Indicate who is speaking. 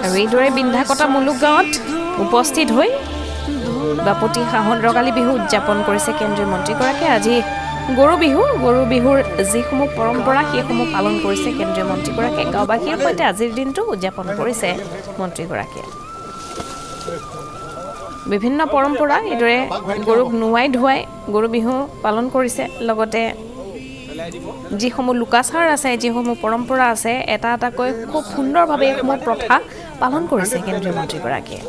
Speaker 1: আৰু এইদৰে বিন্ধাকটা মুলুক গাঁৱত উপস্থিত হৈ বাপতি সাহোন ৰঙালী বিহু উদযাপন কৰিছে কেন্দ্ৰীয় মন্ত্ৰীগৰাকীয়ে। আজি গৰু বিহুৰ যিসমূহ পৰম্পৰা সেইসমূহ পালন কৰিছে কেন্দ্ৰীয় মন্ত্ৰীগৰাকীয়ে। গাঁওবাসীৰ সৈতে আজিৰ দিনটো উদযাপন কৰিছে মন্ত্ৰীগৰাকীয়ে। বিভিন্ন পৰম্পৰা এইদৰে গৰুক নোৱাই ধুৱাই গৰু বিহু পালন কৰিছে। লগতে যিসমূহ লোকাচাৰ আছে, যিসমূহ পৰম্পৰা আছে, এটা এটাকৈ খুব সুন্দৰভাৱে এইসমূহ প্ৰথা পালন কৰিছে কেন্দ্ৰীয় মন্ত্ৰীগৰাকীয়ে।